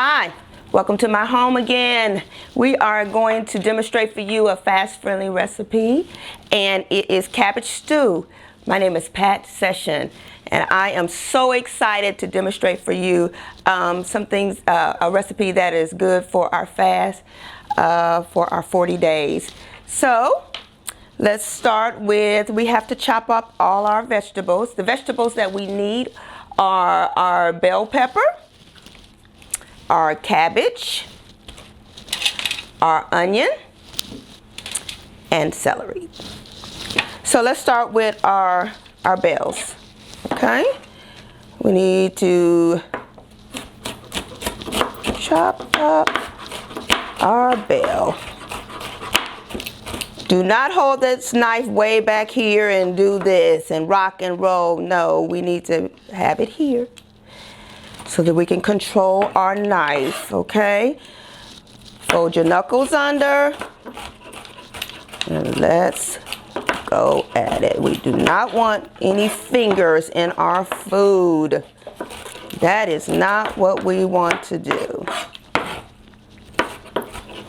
Hi, welcome to my home again. We are going to demonstrate for you a fast-friendly recipe, and it is cabbage stew. My name is Pat Session, and I am so excited to demonstrate for you some things, a recipe that is good for our fast, for our 40 days. So let's start with, we have to chop up all our vegetables. The vegetables that we need are our bell pepper, our cabbage, our onion, and celery. So let's start with our bells. Okay, we need to chop up our bell. Do not hold this knife way back here and do this and rock and roll. No, we need to have it here so that we can control our knife, okay? Fold your knuckles under and let's go at it. We do not want any fingers in our food. That is not what we want to do.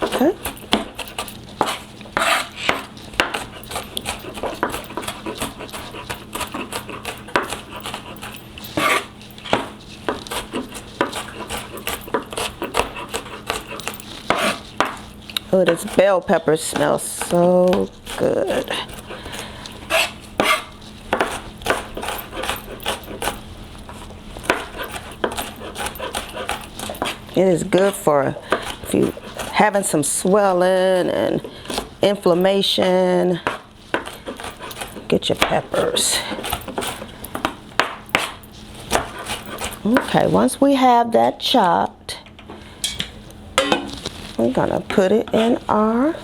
Okay. Oh, this bell pepper smells so good. It is good for if you having some swelling and inflammation. Get your peppers. Okay, once we have that chopped, we're gonna put it in our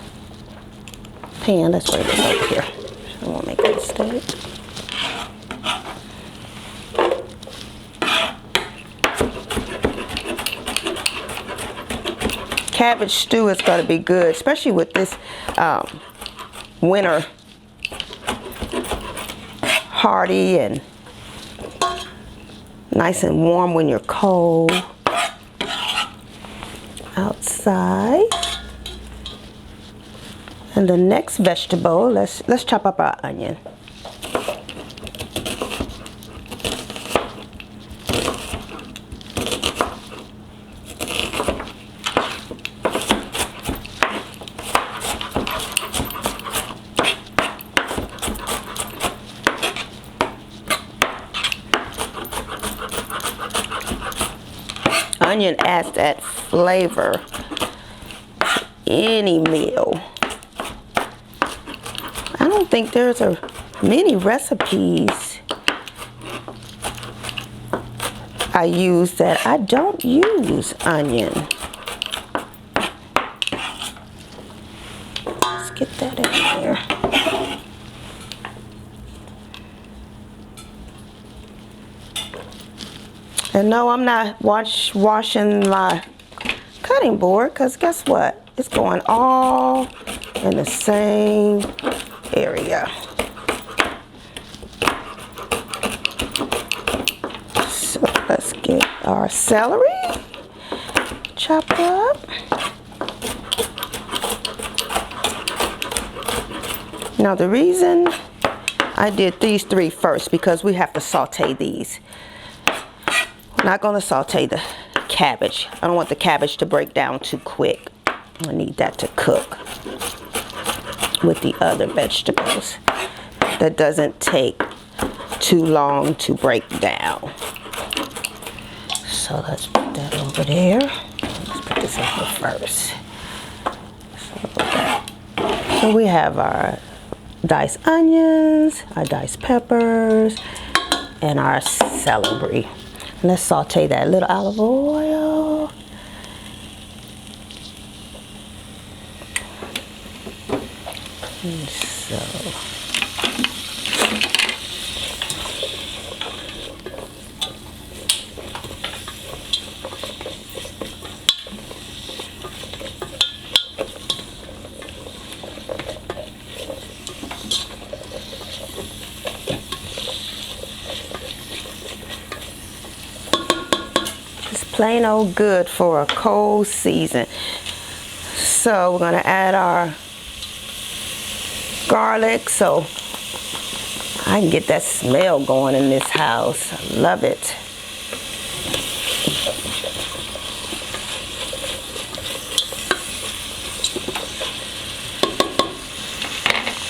pan. Let's bring this over here. I don't want to make a mistake. Cabbage stew is going to be good, especially with this winter. Hearty and nice and warm when you're cold outside. And the next vegetable, let's chop up our onion. Onion adds that flavor to any meal. I don't think there's many recipes I use that I don't use onion. Let's get that in here. And no, I'm not washing my cutting board, because guess what? It's going all in the same area. So let's get our celery chopped up. Now the reason I did these three first, because we have to saute these. Not going to saute the cabbage. I don't want the cabbage to break down too quick. I need that to cook with the other vegetables. That doesn't take too long to break down. So let's put that over there. Let's put this over first. So we have our diced onions, our diced peppers, and our celery. Let's saute that. Little olive oil. And so. plain old good for a cold season. So we're gonna add our garlic so I can get that smell going in this house. I love it.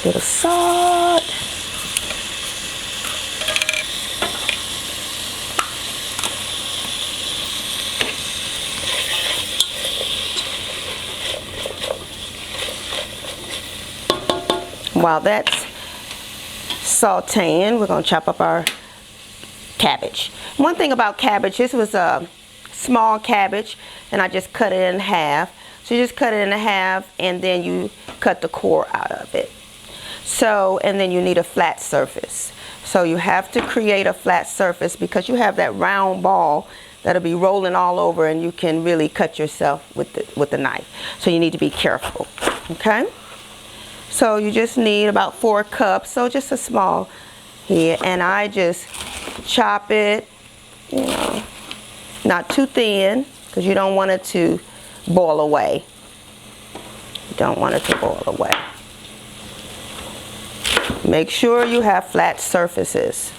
Little salt. While that's sauteing, we're going to chop up our cabbage. One thing about cabbage, this was a small cabbage and I just cut it in half. So you just cut it in half and then you cut the core out of it. So, and then you need a flat surface. So you have to create a flat surface because you have that round ball that'll be rolling all over and you can really cut yourself with the knife. So you need to be careful, okay? So you just need about 4 cups, so just a small here, and I just chop it, you know, not too thin because you don't want it to boil away. You don't want it to boil away. Make sure you have flat surfaces.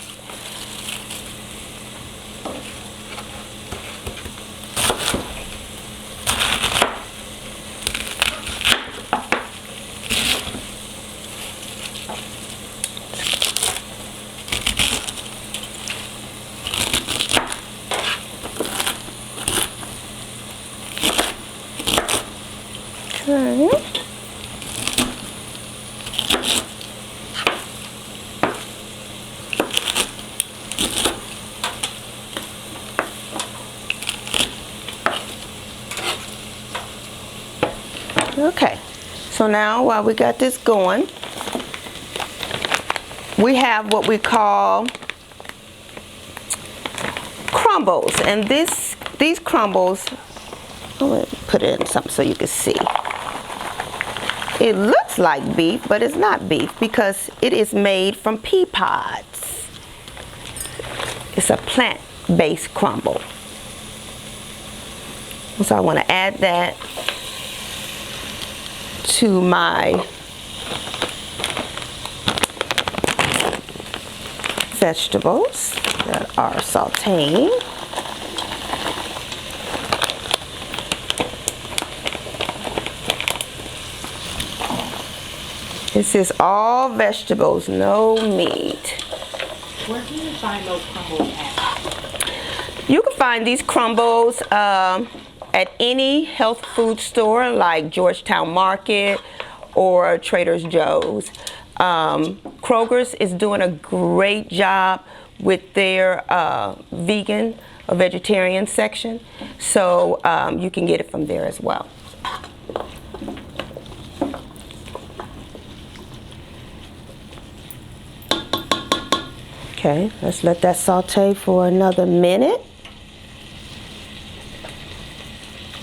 Okay, so now while we got this going, we have what we call crumbles, and these crumbles, I'm going to put it in something so you can see. It looks like beef, but it's not beef because it is made from pea pods. It's a plant-based crumble. So I want to add that to my vegetables that are sauteing. This is all vegetables, no meat. Where can you find those crumbles at? You can find these crumbles at any health food store like Georgetown Market or Trader Joe's. Kroger's is doing a great job with their vegan or vegetarian section, so you can get it from there as well. Okay, let's let that saute for another minute.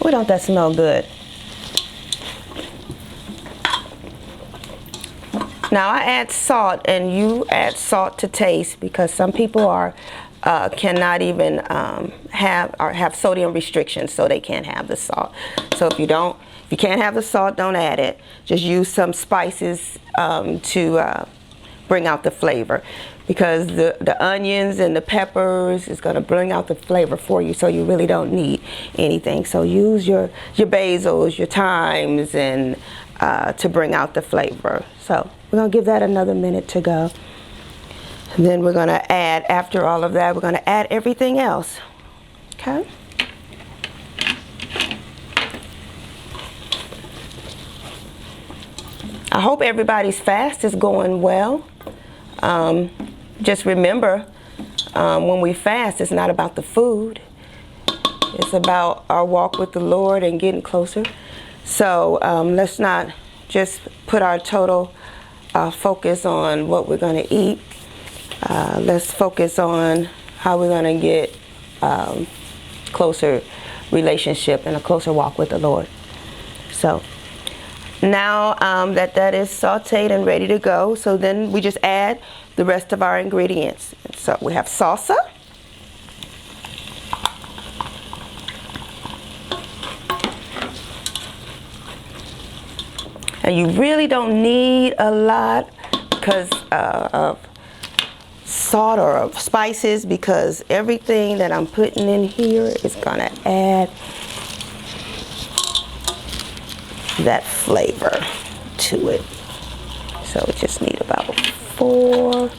Oh, don't that smell good? Now I add salt, and you add salt to taste because some people cannot even have sodium restrictions, so they can't have the salt. So if you can't have the salt, don't add it. Just use some spices to bring out the flavor, because the onions and the peppers is going to bring out the flavor for you, so you really don't need anything. So use your basils, your thymes, and to bring out the flavor. So we're going to give that another minute to go. And then we're going to add, after all of that, we're going to add everything else. Okay? I hope everybody's fast is going well. Just remember, when we fast, it's not about the food. It's about our walk with the Lord and getting closer. So let's not just put our total focus on what we're going to eat. Let's focus on how we're going to get closer relationship and a closer walk with the Lord. So now that is sauteed and ready to go, so then we just add the rest of our ingredients. So we have salsa, And you really don't need a lot because of salt or of spices, because everything that I'm putting in here is gonna add that flavor to it. So we just need about 4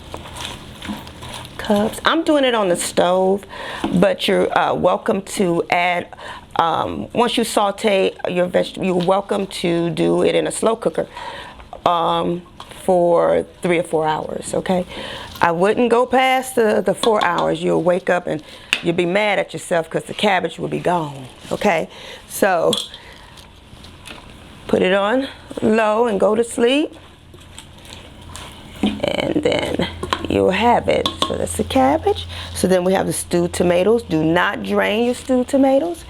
cups. I'm doing it on the stove, but you're welcome to add, once you saute your vegetable, you're welcome to do it in a slow cooker for 3 or 4 hours, okay? I wouldn't go past the 4 hours. You'll wake up and you'll be mad at yourself because the cabbage will be gone, okay? So put it on low and go to sleep, and then you'll have it. So that's the cabbage. So then we have the stewed tomatoes. Do not drain your stewed tomatoes.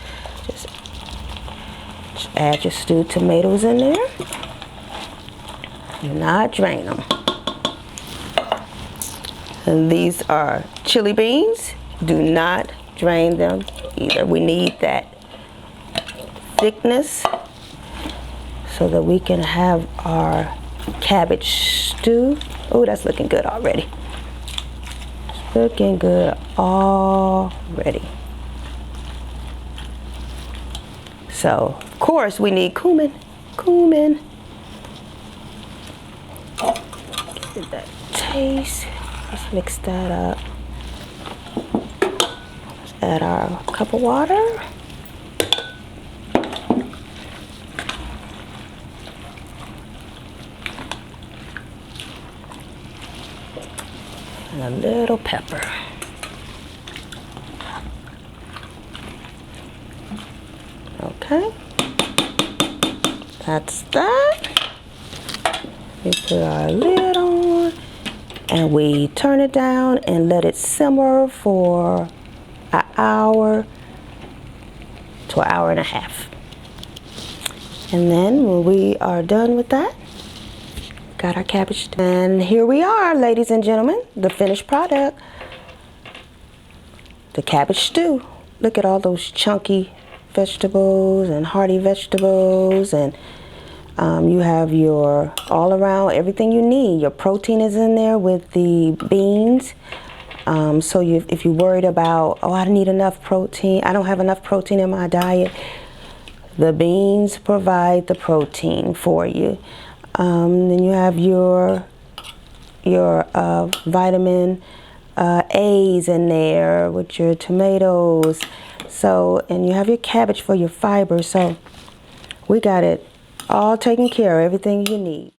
Just add your stewed tomatoes in there. Do not drain them. And these are chili beans. Do not drain them either. We need that thickness so that we can have our cabbage stew. Oh, that's looking good already. It's looking good already. So, of course, we need cumin. Cumin. Get that taste. Let's mix that up. Let's add our cup of water. And a little pepper. Okay. That's that. We put our lid on and we turn it down and let it simmer for an hour to an hour and a half. And then when we are done with that, got our cabbage. And here we are, ladies and gentlemen, the finished product. The cabbage stew. Look at all those chunky vegetables and hearty vegetables, and you have your all around everything you need. Your protein is in there with the beans. So if you're worried about, oh, I need enough protein, I don't have enough protein in my diet, the beans provide the protein for you. Then you have your vitamin A's in there with your tomatoes. So, and you have your cabbage for your fiber. So we got it all taken care of, everything you need.